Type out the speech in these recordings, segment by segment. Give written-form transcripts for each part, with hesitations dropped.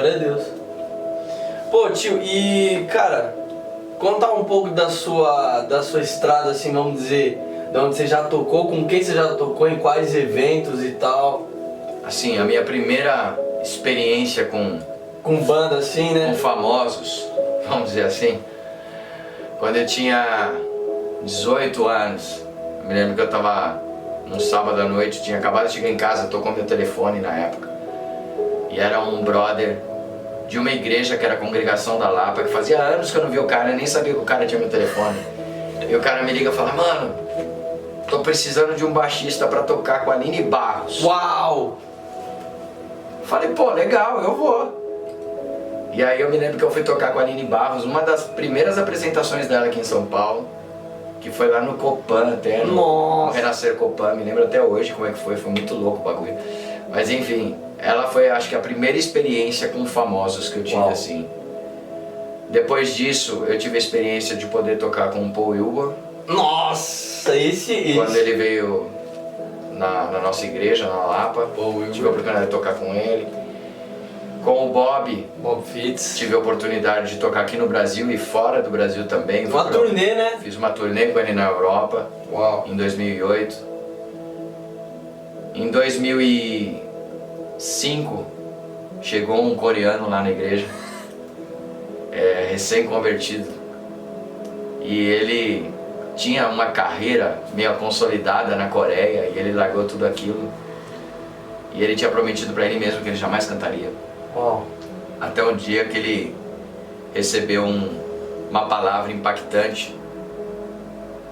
Glória a Deus. Pô, tio, e cara, contar um pouco da sua estrada, assim, vamos dizer, de onde você já tocou, com quem você já tocou, em quais eventos e tal. Assim, a minha primeira experiência com banda assim, né? Com famosos, vamos dizer assim, quando eu tinha 18 anos, eu me lembro que eu tava num sábado à noite, tinha acabado de chegar em casa, tocou meu telefone na época, e era um brother de uma igreja que era a Congregação da Lapa, que fazia anos que eu não via o cara, eu nem sabia que o cara tinha meu telefone. E o cara me liga e fala: mano, tô precisando de um baixista pra tocar com a Aline Barros. Uau! Falei: pô, legal, eu vou. E aí eu me lembro que eu fui tocar com a Aline Barros, uma das primeiras apresentações dela aqui em São Paulo, que foi lá no Copan até, no Renascer Copan, me lembro até hoje como é que foi muito louco o bagulho. Mas enfim, ela foi, acho que, a primeira experiência com famosos que eu tive. Uau. Assim. Depois disso, eu tive a experiência de poder tocar com o Paul Wilbur. Nossa, esse... Quando ele veio na nossa igreja, na Lapa, tive a oportunidade de tocar com ele. Com o Bob Fitts, tive a oportunidade de tocar aqui no Brasil e fora do Brasil também. Uma turnê, né? Fiz uma turnê com ele na Europa. Uau. Em 2008. Em 2005, chegou um coreano lá na igreja, recém-convertido. E ele tinha uma carreira meio consolidada na Coreia e ele largou tudo aquilo. E ele tinha prometido para ele mesmo que ele jamais cantaria. Uau. Até um dia que ele recebeu uma palavra impactante.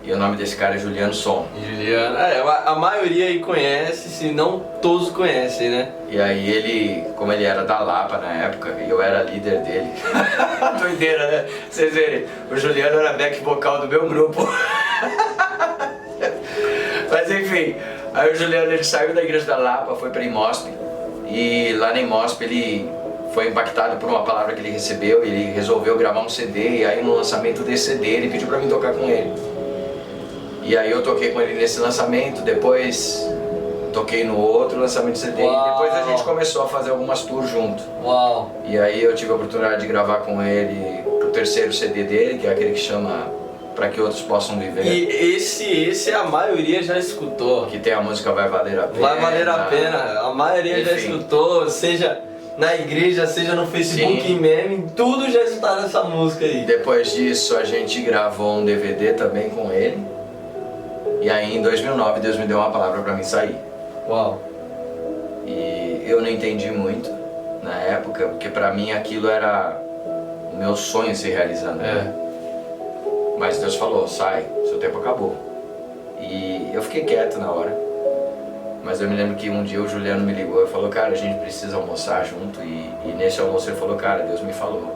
E o nome desse cara é Juliano Som. Juliano, a maioria aí conhece, se não todos conhecem, né? E aí ele, como ele era da Lapa na época, e eu era líder dele. Doideira, né? Vocês verem, o Juliano era back vocal do meu grupo. Mas enfim, aí o Juliano, ele saiu da igreja da Lapa, foi pra Imosp. E lá na Imosp ele foi impactado por uma palavra que ele recebeu, ele resolveu gravar um CD, e aí no lançamento desse CD ele pediu pra mim tocar com ele. E aí eu toquei com ele nesse lançamento, depois toquei no outro lançamento de CD. Uau. E depois a gente começou a fazer algumas tours junto. Uau. E aí eu tive a oportunidade de gravar com ele o terceiro CD dele, que é aquele que chama Pra Que Outros Possam Viver. E esse a maioria já escutou. Que tem a música Vai Valer a Pena. Vai Valer a Pena, a maioria enfim. Já escutou, seja na igreja, seja no Facebook, sim. Meme, tudo já escutaram essa música aí. Depois disso a gente gravou um DVD também com ele. E aí em 2009 Deus me deu uma palavra pra mim sair. Uau. E eu não entendi muito na época, porque pra mim aquilo era o meu sonho se realizando. Né? Mas Deus falou: sai, seu tempo acabou. E eu fiquei quieto na hora. Mas eu me lembro que um dia o Juliano me ligou e falou: cara, a gente precisa almoçar junto. E nesse almoço ele falou: cara, Deus me falou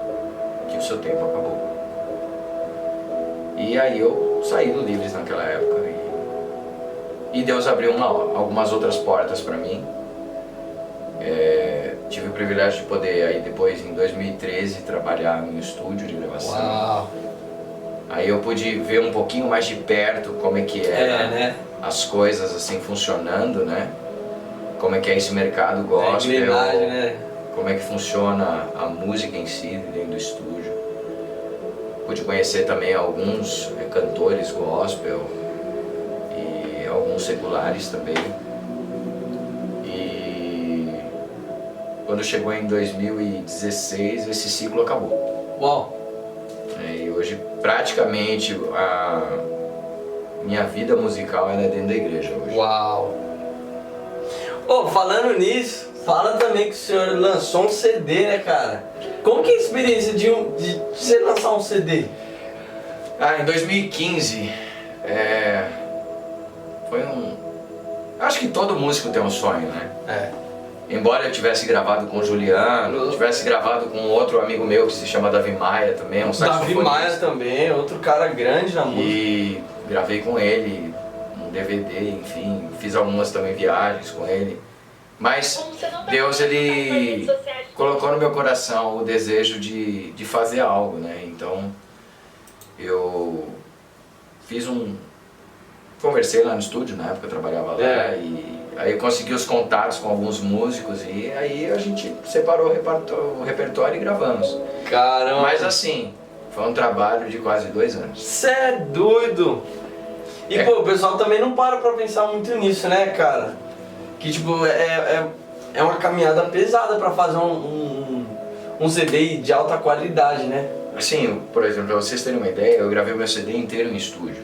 que o seu tempo acabou. E aí eu saí do Livres naquela época. E Deus abriu algumas outras portas para mim. Tive o privilégio de poder, aí depois em 2013, trabalhar no estúdio de gravação. Uau. Aí eu pude ver um pouquinho mais de perto como é que era, né? As coisas assim funcionando, né? Como é que é esse mercado gospel, né? Como é que funciona a música em si dentro do estúdio. Pude conhecer também alguns cantores gospel e alguns seculares também. E quando chegou em 2016, esse ciclo acabou. Uau! E hoje praticamente a minha vida musical é dentro da igreja hoje. Uau! Falando nisso, fala também que o senhor lançou um CD, né, cara? Como que é a experiência de você lançar um CD? Em 2015, foi acho que todo músico tem um sonho, né? Embora eu tivesse gravado com o Juliano, tivesse gravado com outro amigo meu que se chama Davi Maia também, um saxofonista. Davi Maia também, outro cara grande na música. E gravei com ele um DVD, enfim, fiz algumas também viagens com ele. Mas Deus, ele colocou no meu coração o desejo de fazer algo, né? Então eu conversei lá no estúdio, na época eu trabalhava lá, e Aí eu consegui os contatos com alguns músicos e aí a gente separou o repertório e gravamos. Caramba! Mas assim, foi um trabalho de quase 2 anos. Cê é doido! E pô, o pessoal também não para pra pensar muito nisso, né, cara? Que tipo, é uma caminhada pesada pra fazer um CD de alta qualidade, né? Assim, por exemplo, pra vocês terem uma ideia, eu gravei o meu CD inteiro em estúdio.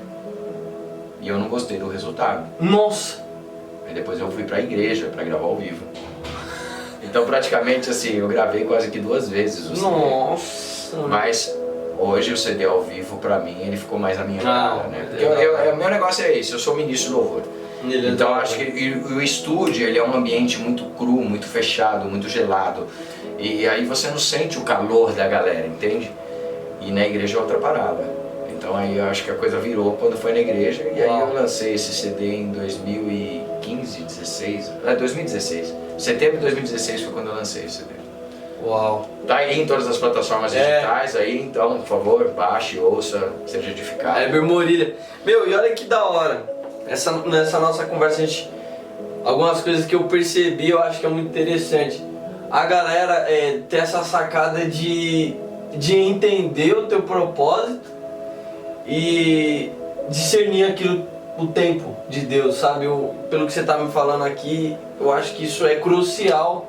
E eu não gostei do resultado. Nossa! Aí depois eu fui pra igreja pra gravar ao vivo. Então praticamente assim, eu gravei quase que 2 vezes o CD. Nossa! Mas hoje o CD ao vivo, pra mim, ele ficou mais a minha cara, né? Porque legal. o meu negócio é esse, eu sou ministro de louvor. Então eu acho que o estúdio, ele é um ambiente muito cru, muito fechado, muito gelado. E aí você não sente o calor da galera, entende? E na igreja é outra parada. Então aí eu acho que a coisa virou quando foi na igreja. E aí eu lancei esse CD em 2015, 2016. Setembro de 2016 foi quando eu lancei esse CD. Uau! Tá aí em todas as plataformas digitais, aí então, por favor, baixe, ouça, seja edificado. Heber Morilha. Meu, e olha que da hora. Nessa nossa conversa, algumas coisas que eu percebi, eu acho que é muito interessante. A galera ter essa sacada de entender o teu propósito e discernir aquilo, o tempo de Deus, sabe? Pelo que você tá me falando aqui, eu acho que isso é crucial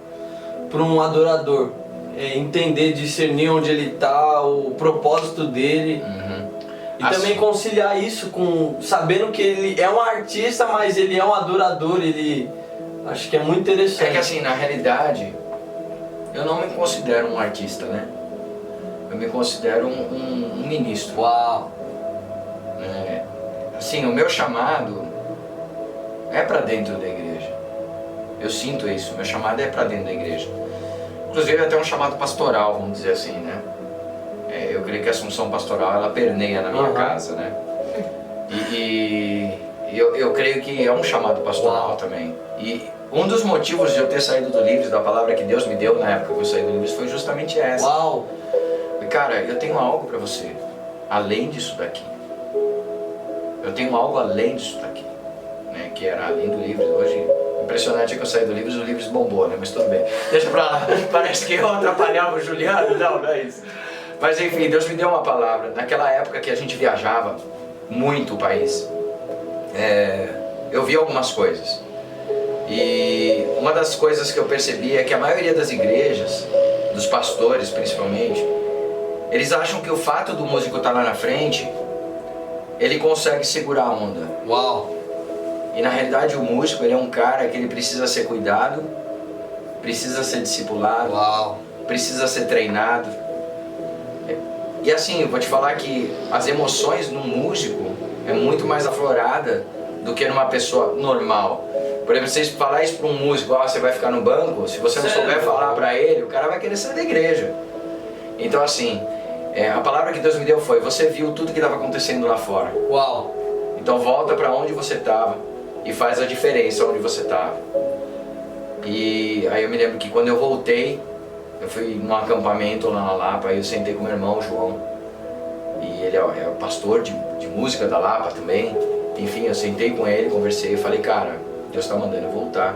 para um adorador. Entender, discernir onde ele tá, o propósito dele. E também conciliar isso com sabendo que ele é um artista, mas ele é um adorador, acho que é muito interessante. É que assim, na realidade, eu não me considero um artista, né? Eu me considero um ministro. Uau! Assim, o meu chamado é pra dentro da igreja. Eu sinto isso, meu chamado é pra dentro da igreja. Inclusive até um chamado pastoral, vamos dizer assim, né? Eu creio que a assunção pastoral, ela permeia na minha casa, né? E eu creio que é um chamado pastoral também. E um dos motivos de eu ter saído do Livres, da palavra que Deus me deu na época que eu saí do Livres, foi justamente essa. Uau! Cara, eu tenho algo pra você, além disso daqui. Eu tenho algo além disso daqui, né? Que era além do Livres. Hoje, impressionante é que eu saí do Livres, o Livres bombou, né? Mas tudo bem. Deixa pra lá. Parece que eu atrapalhava o Juliano. Não é isso. Mas enfim, Deus me deu uma palavra. Naquela época que a gente viajava muito o país, eu vi algumas coisas. E uma das coisas que eu percebi é que a maioria das igrejas, dos pastores principalmente, eles acham que o fato do músico estar lá na frente, ele consegue segurar a onda. Uau! E na realidade o músico, ele é um cara que ele precisa ser cuidado, precisa ser discipulado, Uau! Precisa ser treinado. E assim, eu vou te falar que as emoções num músico é muito mais aflorada do que numa pessoa normal. Por exemplo, se você falar isso para um músico, você vai ficar no banco, se você não souber falar para ele, o cara vai querer sair da igreja. Então assim, a palavra que Deus me deu foi, você viu tudo que estava acontecendo lá fora. Uau! Então volta para onde você estava e faz a diferença onde você estava. E aí eu me lembro que quando eu voltei, eu fui num acampamento lá na Lapa, aí eu sentei com meu irmão, João. E ele é o pastor de música da Lapa também. Enfim, eu sentei com ele, conversei e falei, cara, Deus está mandando eu voltar.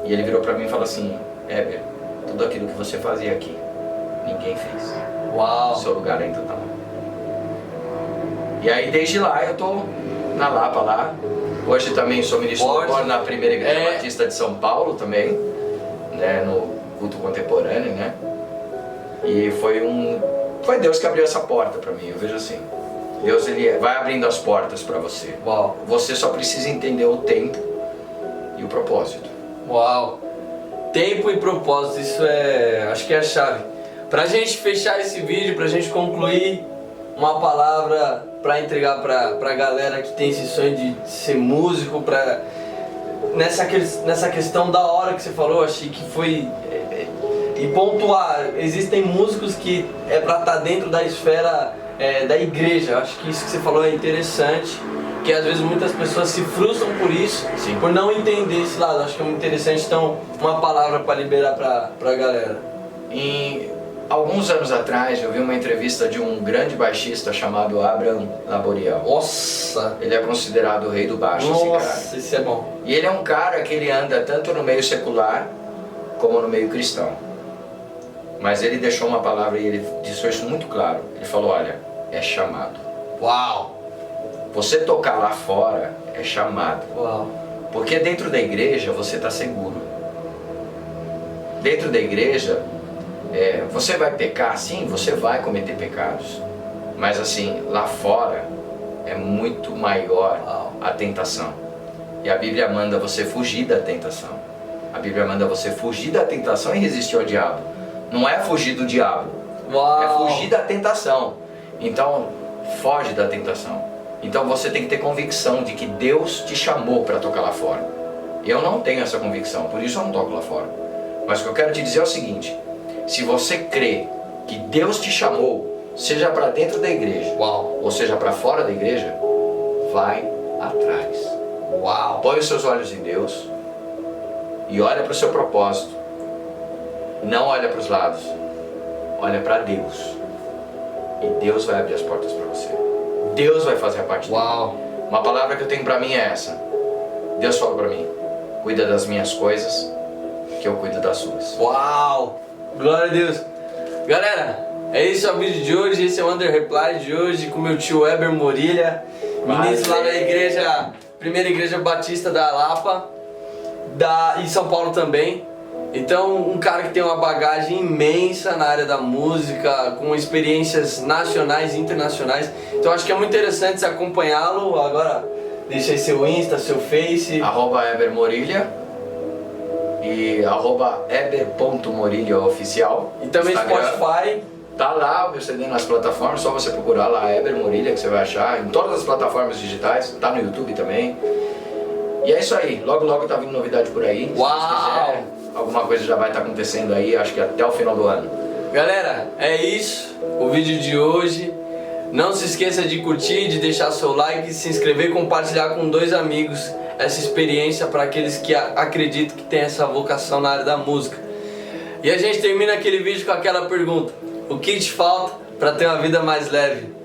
E ele virou para mim e falou assim, Heber, tudo aquilo que você fazia aqui, ninguém fez. Uau! O seu lugar ainda tá lá. E aí desde lá eu tô na Lapa lá. Hoje também sou ministro na primeira igreja batista de São Paulo também, né, no culto contemporâneo, né? E foi Deus que abriu essa porta para mim, eu vejo assim. Deus, ele vai abrindo as portas para você. Uau! Você só precisa entender o tempo e o propósito. Uau! Tempo e propósito, isso acho que é a chave. Pra gente fechar esse vídeo, pra gente concluir, uma palavra pra entregar pra galera que tem esse sonho de ser músico, nessa questão da hora que você falou, achei que foi e pontuar, existem músicos que pra estar dentro da esfera da igreja. Acho que isso que você falou é interessante, que às vezes muitas pessoas se frustram por isso, Sim. por não entender esse lado. Acho que é muito interessante, então uma palavra para liberar pra galera. alguns anos atrás eu vi uma entrevista de um grande baixista chamado Abraham Laboriel. Nossa! Ele é considerado o rei do baixo, esse cara. Nossa, isso é bom. E ele é um cara que ele anda tanto no meio secular como no meio cristão. Mas ele deixou uma palavra e ele deixou isso muito claro. Ele falou, olha, é chamado. Uau! Você tocar lá fora é chamado. Uau! Porque dentro da igreja você está seguro. Dentro da igreja, você vai pecar, sim, você vai cometer pecados. Mas assim, lá fora é muito maior a tentação. E a Bíblia manda você fugir da tentação. A Bíblia manda você fugir da tentação e resistir ao diabo. Não é fugir do diabo, Uau. é fugir da tentação. Então, foge da tentação. Então você tem que ter convicção de que Deus te chamou para tocar lá fora. Eu não tenho essa convicção, por isso eu não toco lá fora. Mas o que eu quero te dizer é o seguinte: se você crê que Deus te chamou, seja para dentro da igreja, Uau. ou seja para fora da igreja, vai atrás. Uau. Põe os seus olhos em Deus e olha para o seu propósito. Não olha para os lados, olha para Deus. E Deus vai abrir as portas para você. Deus vai fazer a parte dele. Uau. Uma palavra que eu tenho para mim é essa. Deus falou para mim: cuida das minhas coisas, que eu cuido das suas. Uau. Glória a Deus. Galera, é esse o vídeo de hoje. Esse é o Under Reply de hoje com meu tio Weber Morilha, ministro lá na igreja, primeira igreja batista da Lapa, em São Paulo também. Então, um cara que tem uma bagagem imensa na área da música, com experiências nacionais e internacionais. Então, acho que é muito interessante acompanhá-lo. Agora, deixa aí seu Insta, seu Face. @ebermorilha e @eber.morilha oficial. E também Instagram. Spotify. Tá lá o meu CD nas plataformas, só você procurar lá Eber Morilha que você vai achar. Em todas as plataformas digitais, tá no YouTube também. E é isso aí, logo logo tá vindo novidade por aí. Uau! Se Deus quiser, alguma coisa já vai estar acontecendo aí, acho que até o final do ano. Galera, é isso, o vídeo de hoje. Não se esqueça de curtir, de deixar seu like, se inscrever e compartilhar com 2 amigos essa experiência para aqueles que acreditam que tem essa vocação na área da música. E a gente termina aquele vídeo com aquela pergunta: o que te falta para ter uma vida mais leve?